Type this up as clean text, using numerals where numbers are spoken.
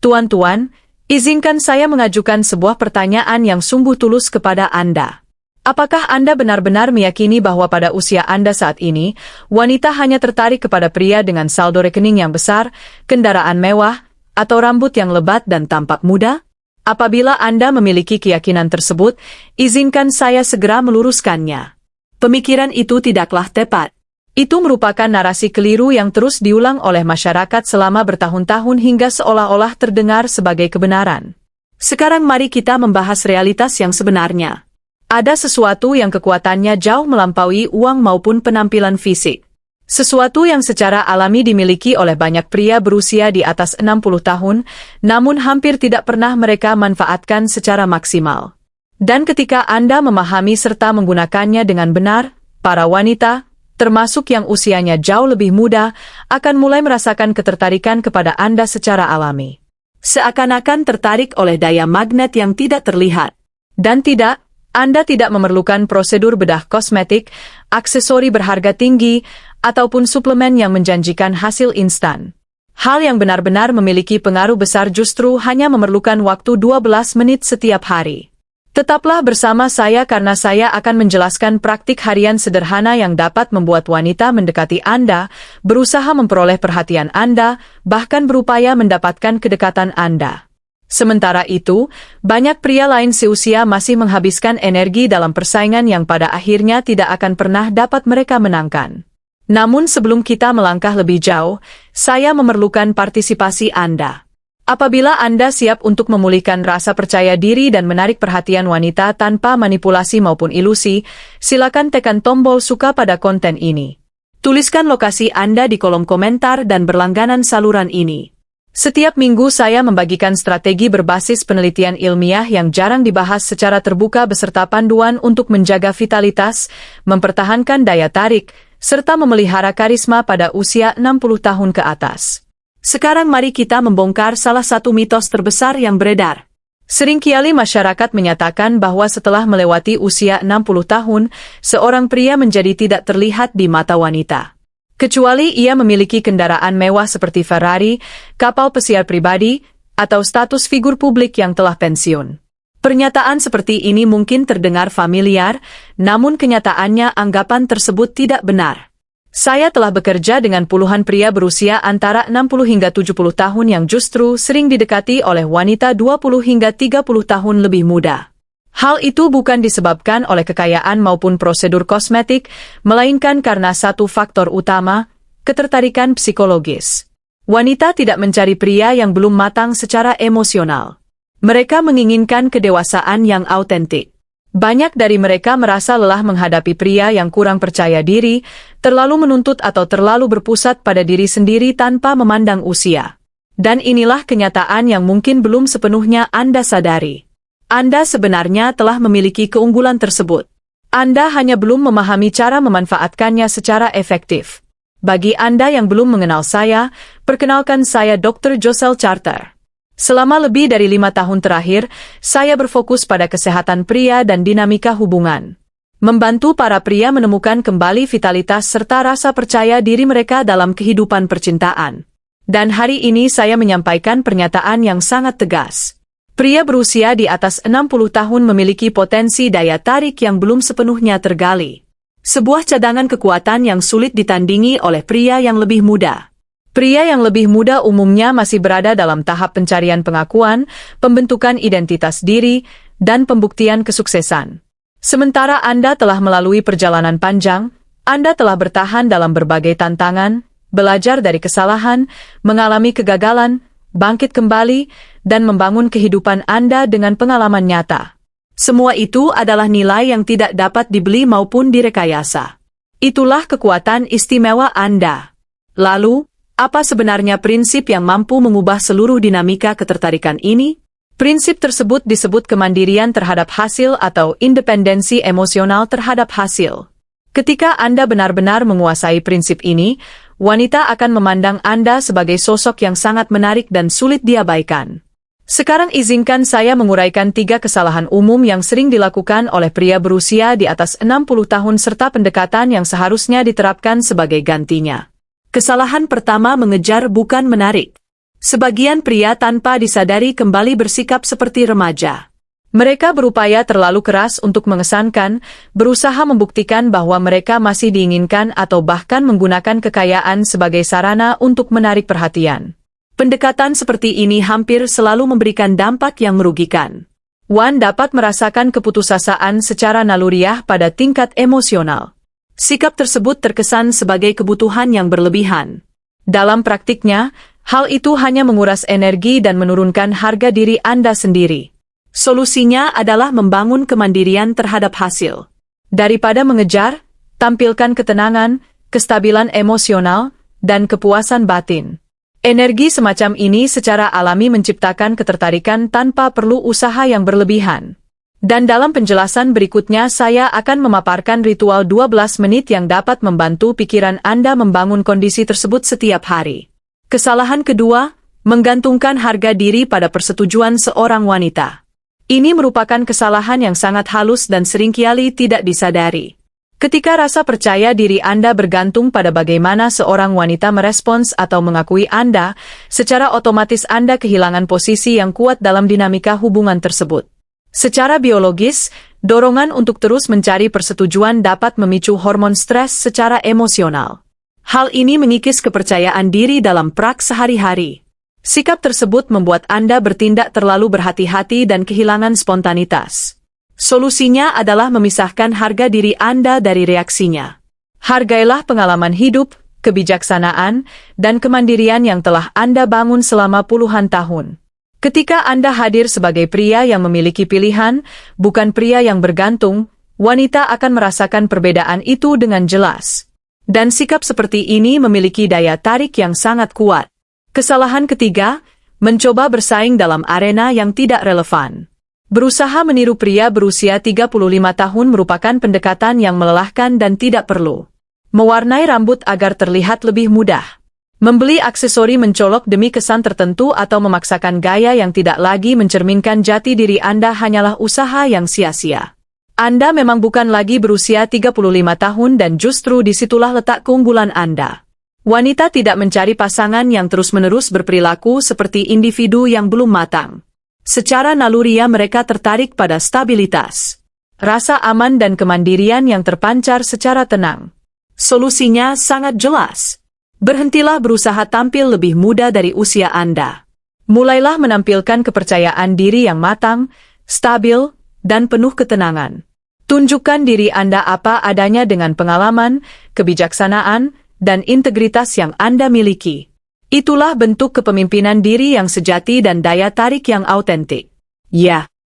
Tuan-tuan, izinkan saya mengajukan sebuah pertanyaan yang sungguh tulus kepada Anda. Apakah Anda benar-benar meyakini bahwa pada usia Anda saat ini, wanita hanya tertarik kepada pria dengan saldo rekening yang besar, kendaraan mewah, atau rambut yang lebat dan tampak muda? Apabila Anda memiliki keyakinan tersebut, izinkan saya segera meluruskannya. Pemikiran itu tidaklah tepat. Itu merupakan narasi keliru yang terus diulang oleh masyarakat selama bertahun-tahun hingga seolah-olah terdengar sebagai kebenaran. Sekarang mari kita membahas realitas yang sebenarnya. Ada sesuatu yang kekuatannya jauh melampaui uang maupun penampilan fisik. Sesuatu yang secara alami dimiliki oleh banyak pria berusia di atas 60 tahun, namun hampir tidak pernah mereka manfaatkan secara maksimal. Dan ketika Anda memahami serta menggunakannya dengan benar, para wanita, termasuk yang usianya jauh lebih muda, akan mulai merasakan ketertarikan kepada Anda secara alami. Seakan-akan tertarik oleh daya magnet yang tidak terlihat. Dan tidak, Anda tidak memerlukan prosedur bedah kosmetik, aksesori berharga tinggi, ataupun suplemen yang menjanjikan hasil instan. Hal yang benar-benar memiliki pengaruh besar justru hanya memerlukan waktu 12 menit setiap hari. Tetaplah bersama saya karena saya akan menjelaskan praktik harian sederhana yang dapat membuat wanita mendekati Anda, berusaha memperoleh perhatian Anda, bahkan berupaya mendapatkan kedekatan Anda. Sementara itu, banyak pria lain seusia masih menghabiskan energi dalam persaingan yang pada akhirnya tidak akan pernah dapat mereka menangkan. Namun sebelum kita melangkah lebih jauh, saya memerlukan partisipasi Anda. Apabila Anda siap untuk memulihkan rasa percaya diri dan menarik perhatian wanita tanpa manipulasi maupun ilusi, silakan tekan tombol suka pada konten ini. Tuliskan lokasi Anda di kolom komentar dan berlangganan saluran ini. Setiap minggu saya membagikan strategi berbasis penelitian ilmiah yang jarang dibahas secara terbuka beserta panduan untuk menjaga vitalitas, mempertahankan daya tarik, serta memelihara karisma pada usia 60 tahun ke atas. Sekarang mari kita membongkar salah satu mitos terbesar yang beredar. Seringkali masyarakat menyatakan bahwa setelah melewati usia 60 tahun, seorang pria menjadi tidak terlihat di mata wanita. Kecuali ia memiliki kendaraan mewah seperti Ferrari, kapal pesiar pribadi, atau status figur publik yang telah pensiun. Pernyataan seperti ini mungkin terdengar familiar, namun kenyataannya anggapan tersebut tidak benar. Saya telah bekerja dengan puluhan pria berusia antara 60 hingga 70 tahun yang justru sering didekati oleh wanita 20 hingga 30 tahun lebih muda. Hal itu bukan disebabkan oleh kekayaan maupun prosedur kosmetik, melainkan karena satu faktor utama, ketertarikan psikologis. Wanita tidak mencari pria yang belum matang secara emosional. Mereka menginginkan kedewasaan yang autentik. Banyak dari mereka merasa lelah menghadapi pria yang kurang percaya diri, terlalu menuntut atau terlalu berpusat pada diri sendiri tanpa memandang usia. Dan inilah kenyataan yang mungkin belum sepenuhnya Anda sadari. Anda sebenarnya telah memiliki keunggulan tersebut. Anda hanya belum memahami cara memanfaatkannya secara efektif. Bagi Anda yang belum mengenal saya, perkenalkan saya Dr. Josel Charter. Selama lebih dari 5 tahun terakhir, saya berfokus pada kesehatan pria dan dinamika hubungan. Membantu para pria menemukan kembali vitalitas serta rasa percaya diri mereka dalam kehidupan percintaan. Dan hari ini saya menyampaikan pernyataan yang sangat tegas. Pria berusia di atas 60 tahun memiliki potensi daya tarik yang belum sepenuhnya tergali. Sebuah cadangan kekuatan yang sulit ditandingi oleh pria yang lebih muda. Pria yang lebih muda umumnya masih berada dalam tahap pencarian pengakuan, pembentukan identitas diri, dan pembuktian kesuksesan. Sementara Anda telah melalui perjalanan panjang, Anda telah bertahan dalam berbagai tantangan, belajar dari kesalahan, mengalami kegagalan, bangkit kembali, dan membangun kehidupan Anda dengan pengalaman nyata. Semua itu adalah nilai yang tidak dapat dibeli maupun direkayasa. Itulah kekuatan istimewa Anda. Lalu, apa sebenarnya prinsip yang mampu mengubah seluruh dinamika ketertarikan ini? Prinsip tersebut disebut kemandirian terhadap hasil atau independensi emosional terhadap hasil. Ketika Anda benar-benar menguasai prinsip ini, wanita akan memandang Anda sebagai sosok yang sangat menarik dan sulit diabaikan. Sekarang izinkan saya menguraikan 3 kesalahan umum yang sering dilakukan oleh pria berusia di atas 60 tahun serta pendekatan yang seharusnya diterapkan sebagai gantinya. Kesalahan pertama mengejar bukan menarik. Sebagian pria tanpa disadari kembali bersikap seperti remaja. Mereka berupaya terlalu keras untuk mengesankan, berusaha membuktikan bahwa mereka masih diinginkan atau bahkan menggunakan kekayaan sebagai sarana untuk menarik perhatian. Pendekatan seperti ini hampir selalu memberikan dampak yang merugikan. Wan dapat merasakan keputusasaan secara naluriah pada tingkat emosional. Sikap tersebut terkesan sebagai kebutuhan yang berlebihan. Dalam praktiknya, hal itu hanya menguras energi dan menurunkan harga diri Anda sendiri. Solusinya adalah membangun kemandirian terhadap hasil. Daripada mengejar, tampilkan ketenangan, kestabilan emosional, dan kepuasan batin. Energi semacam ini secara alami menciptakan ketertarikan tanpa perlu usaha yang berlebihan. Dan dalam penjelasan berikutnya saya akan memaparkan ritual 12 menit yang dapat membantu pikiran Anda membangun kondisi tersebut setiap hari. Kesalahan kedua, menggantungkan harga diri pada persetujuan seorang wanita. Ini merupakan kesalahan yang sangat halus dan seringkali tidak disadari. Ketika rasa percaya diri Anda bergantung pada bagaimana seorang wanita merespons atau mengakui Anda, secara otomatis Anda kehilangan posisi yang kuat dalam dinamika hubungan tersebut. Secara biologis, dorongan untuk terus mencari persetujuan dapat memicu hormon stres secara emosional. Hal ini mengikis kepercayaan diri dalam praks sehari-hari. Sikap tersebut membuat Anda bertindak terlalu berhati-hati dan kehilangan spontanitas. Solusinya adalah memisahkan harga diri Anda dari reaksinya. Hargailah pengalaman hidup, kebijaksanaan, dan kemandirian yang telah Anda bangun selama puluhan tahun. Ketika Anda hadir sebagai pria yang memiliki pilihan, bukan pria yang bergantung, wanita akan merasakan perbedaan itu dengan jelas. Dan sikap seperti ini memiliki daya tarik yang sangat kuat. Kesalahan ketiga, mencoba bersaing dalam arena yang tidak relevan. Berusaha meniru pria berusia 35 tahun merupakan pendekatan yang melelahkan dan tidak perlu. Mewarnai rambut agar terlihat lebih mudah. Membeli aksesori mencolok demi kesan tertentu atau memaksakan gaya yang tidak lagi mencerminkan jati diri Anda hanyalah usaha yang sia-sia. Anda memang bukan lagi berusia 35 tahun dan justru disitulah letak keunggulan Anda. Wanita tidak mencari pasangan yang terus-menerus berperilaku seperti individu yang belum matang. Secara naluriah mereka tertarik pada stabilitas, rasa aman dan kemandirian yang terpancar secara tenang. Solusinya sangat jelas. Berhentilah berusaha tampil lebih muda dari usia Anda. Mulailah menampilkan kepercayaan diri yang matang, stabil, dan penuh ketenangan. Tunjukkan diri Anda apa adanya dengan pengalaman, kebijaksanaan, dan integritas yang Anda miliki. Itulah bentuk kepemimpinan diri yang sejati dan daya tarik yang autentik. Ya.